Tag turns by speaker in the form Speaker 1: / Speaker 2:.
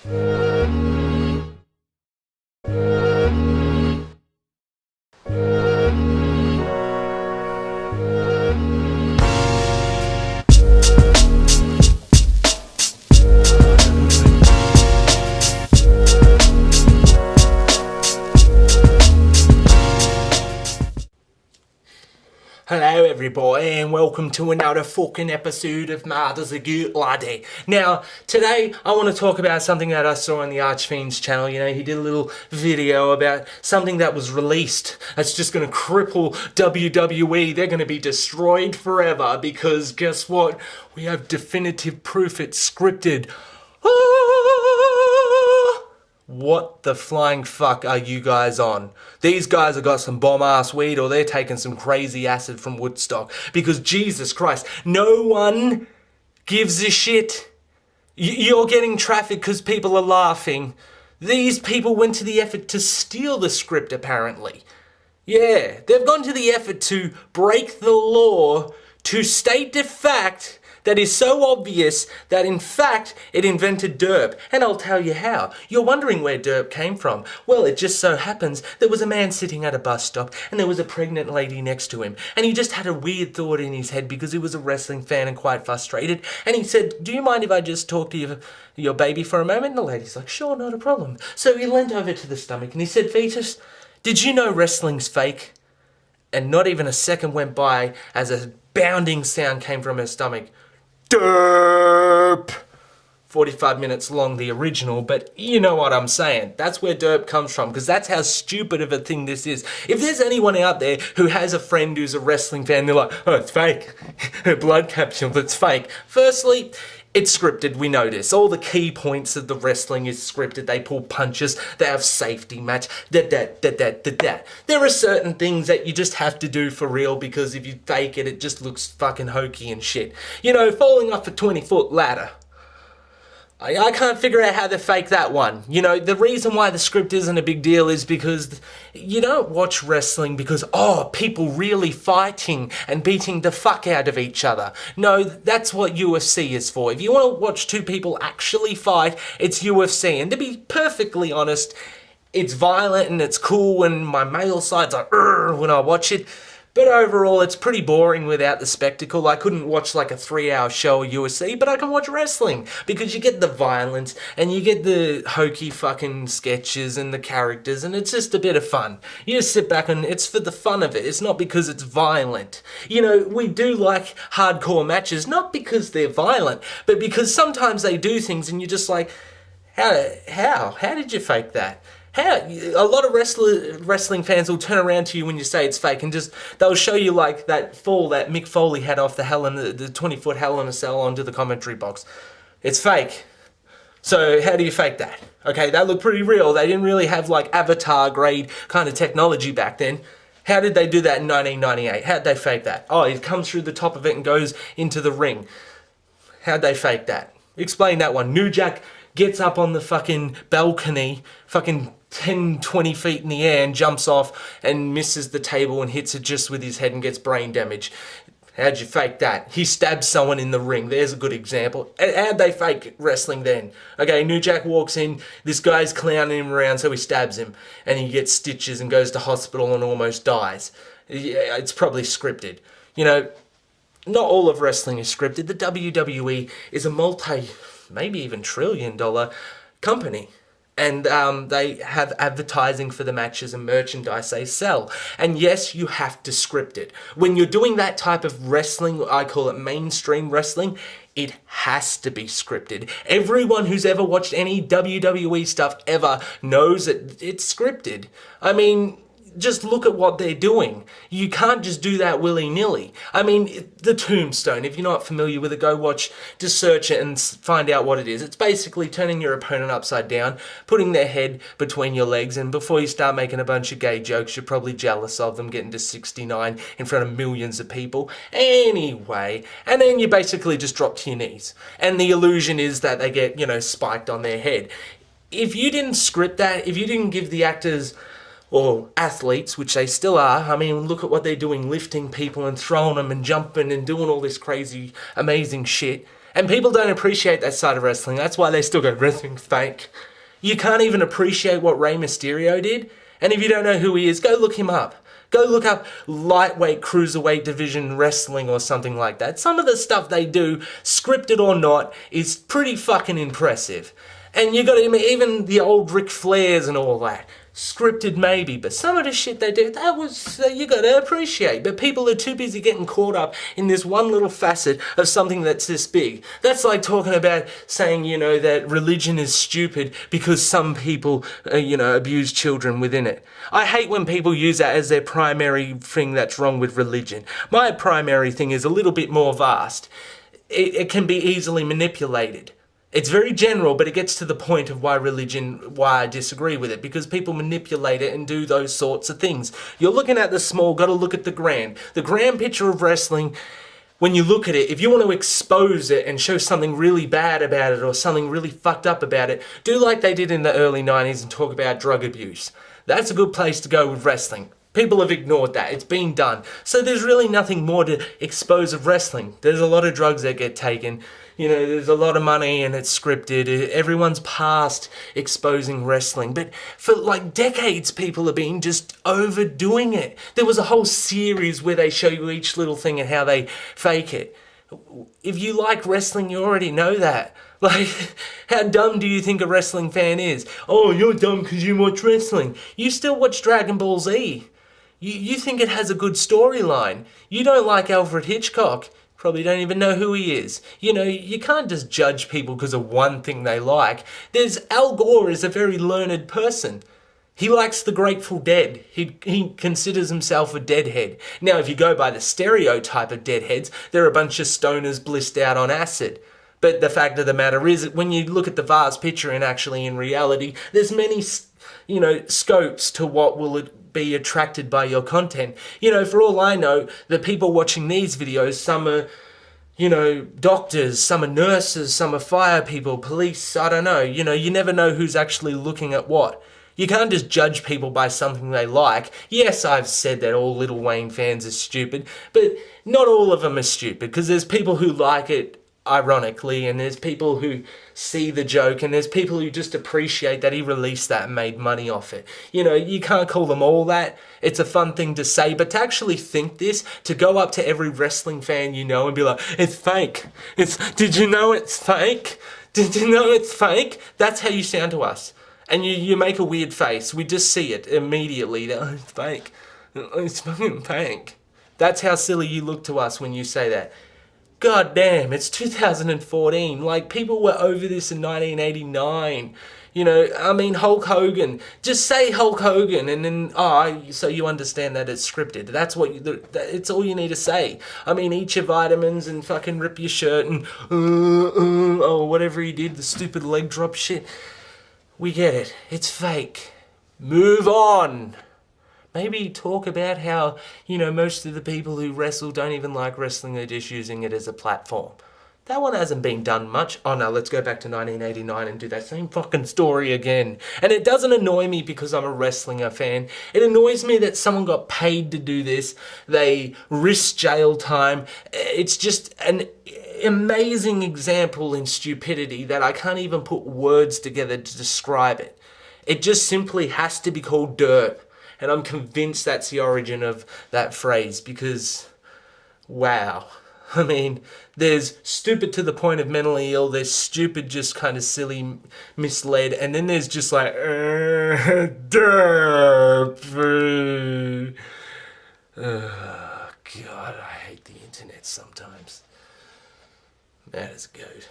Speaker 1: Hello everybody and welcome to another fucking episode of Marders a Good Laddie. Now, today I want to talk about something that I saw on the Archfiend's channel. You know, he did a little video about something that was released that's just going to cripple WWE. They're going to be destroyed forever because guess what? We have definitive proof it's scripted. What the flying fuck are you guys on? These guys have got some bomb-ass weed or they're taking some crazy acid from Woodstock. Because Jesus Christ, no one gives a shit. You're getting traffic because people are laughing. These people went to the effort to steal the script, apparently. Yeah, they've gone to the effort to break the law to state the fact that is so obvious that in fact it invented derp. And I'll tell you how. You're wondering where derp came from. Well, it just so happens there was a man sitting at a bus stop and there was a pregnant lady next to him. And he just had a weird thought in his head because he was a wrestling fan and quite frustrated. And he said, "Do you mind if I just talk to your baby for a moment?" And the lady's like, "Sure, not a problem." So he leant over to the stomach and he said, "Fetus, did you know wrestling's fake?" And not even a second went by as a bounding sound came from her stomach. Derp! 45 minutes long, the original, but you know what I'm saying. That's where derp comes from, because that's how stupid of a thing this is. If there's anyone out there who has a friend who's a wrestling fan, they're like, "Oh, it's fake. Her blood capsule, it's fake." Firstly, it's scripted, we know this. All the key points of the wrestling is scripted. They pull punches, they have safety match, There are certain things that you just have to do for real because if you fake it, it just looks fucking hokey and shit. You know, falling off a 20-foot ladder. I can't figure out how to fake that one. You know, the reason why the script isn't a big deal is because you don't watch wrestling because, oh, people really fighting and beating the fuck out of each other. No, that's what UFC is for. If you want to watch two people actually fight, it's UFC. And to be perfectly honest, it's violent and it's cool and my male side's like, when I watch it. But overall, it's pretty boring without the spectacle. I couldn't watch like a 3-hour show of UFC, but I can watch wrestling because you get the violence and you get the hokey fucking sketches and the characters and it's just a bit of fun. You just sit back and it's for the fun of it. It's not because it's violent. You know, we do like hardcore matches, not because they're violent, but because sometimes they do things and you're just like, how did you fake that? A lot of wrestling fans will turn around to you when you say it's fake and they'll show you like that fall that Mick Foley had off the 20-foot Hell in a Cell onto the commentary box. It's fake. So how do you fake that? Okay, that looked pretty real. They didn't really have like Avatar grade kind of technology back then. How did they do that in 1998? How'd they fake that? Oh, it comes through the top of it and goes into the ring. How'd they fake that? Explain that one. New Jack gets up on the fucking balcony, fucking 10, 20 feet in the air and jumps off and misses the table and hits it just with his head and gets brain damage. How'd you fake that? He stabs someone in the ring. There's a good example. How'd they fake wrestling then? Okay, New Jack walks in, this guy's clowning him around, so he stabs him and he gets stitches and goes to hospital and almost dies. Yeah, it's probably scripted. You know, not all of wrestling is scripted. The WWE is a maybe even trillion-dollar company. And they have advertising for the matches and merchandise they sell. And yes, you have to script it. When you're doing that type of wrestling, I call it mainstream wrestling, it has to be scripted. Everyone who's ever watched any WWE stuff ever knows that it's scripted. I mean, just look at what they're doing. You can't just do that willy-nilly. I mean, the Tombstone, if you're not familiar with it, go watch, just search it and find out what it is. It's basically turning your opponent upside down, putting their head between your legs, and before you start making a bunch of gay jokes, you're probably jealous of them getting to 69 in front of millions of people. Anyway, and then you basically just drop to your knees. And the illusion is that they get, you know, spiked on their head. If you didn't script that, if you didn't give the actors or athletes, which they still are. I mean, look at what they're doing, lifting people and throwing them and jumping and doing all this crazy, amazing shit. And people don't appreciate that side of wrestling. That's why they still go, wrestling's fake. You can't even appreciate what Rey Mysterio did. And if you don't know who he is, go look him up. Go look up lightweight, cruiserweight division wrestling or something like that. Some of the stuff they do, scripted or not, is pretty fucking impressive. And you got even the old Ric Flairs and all that. Scripted maybe, but some of the shit they do, that was, you gotta appreciate. But people are too busy getting caught up in this one little facet of something that's this big. That's like talking about saying, that religion is stupid because some people, abuse children within it. I hate when people use that as their primary thing that's wrong with religion. My primary thing is a little bit more vast. It can be easily manipulated. It's very general, but it gets to the point of why I disagree with it, because people manipulate it and do those sorts of things. You're looking at the small, got to look at the grand. The grand picture of wrestling, when you look at it, if you want to expose it and show something really bad about it or something really fucked up about it, do like they did in the early 90s and talk about drug abuse. That's a good place to go with wrestling. People have ignored that. It's been done. So there's really nothing more to expose of wrestling. There's a lot of drugs that get taken. There's a lot of money and it's scripted. Everyone's past exposing wrestling. But for like decades, people have been just overdoing it. There was a whole series where they show you each little thing and how they fake it. If you like wrestling, you already know that. Like, how dumb do you think a wrestling fan is? Oh, you're dumb because you watch wrestling. You still watch Dragon Ball Z. You think it has a good storyline. You don't like Alfred Hitchcock. Probably don't even know who he is. You can't just judge people because of one thing they like. Al Gore is a very learned person. He likes the Grateful Dead. He considers himself a deadhead. Now, if you go by the stereotype of deadheads, they're a bunch of stoners blissed out on acid. But the fact of the matter is that when you look at the vast picture and actually in reality, there's many, scopes to what will be attracted by your content. For all I know, the people watching these videos, some are, doctors, some are nurses, some are fire people, police, I don't know. You never know who's actually looking at what. You can't just judge people by something they like. Yes, I've said that all Lil Wayne fans are stupid, but not all of them are stupid, because there's people who like it ironically, and there's people who see the joke, and there's people who just appreciate that he released that and made money off it. You can't call them all that. It's a fun thing to say, but to actually think this, to go up to every wrestling fan and be like, it's fake. Did you know it's fake? Did you know it's fake? That's how you sound to us. And you make a weird face. We just see it immediately. Oh, it's fake. It's fucking fake. That's how silly you look to us when you say that. God damn, it's 2014. Like, people were over this in 1989. Hulk Hogan. Just say Hulk Hogan, and then, so you understand that it's scripted. That's it's all you need to say. Eat your vitamins and fucking rip your shirt and, whatever he did, the stupid leg drop shit. We get it. It's fake. Move on. Maybe talk about how, most of the people who wrestle don't even like wrestling, they're just using it as a platform. That one hasn't been done much. Oh no, let's go back to 1989 and do that same fucking story again. And it doesn't annoy me because I'm a wrestling fan. It annoys me that someone got paid to do this. They risked jail time. It's just an amazing example in stupidity that I can't even put words together to describe it. It just simply has to be called derp. And I'm convinced that's the origin of that phrase, because, wow. There's stupid to the point of mentally ill, there's stupid just kind of silly, misled, and then there's just like, derp. Oh, God, I hate the internet sometimes. That is good.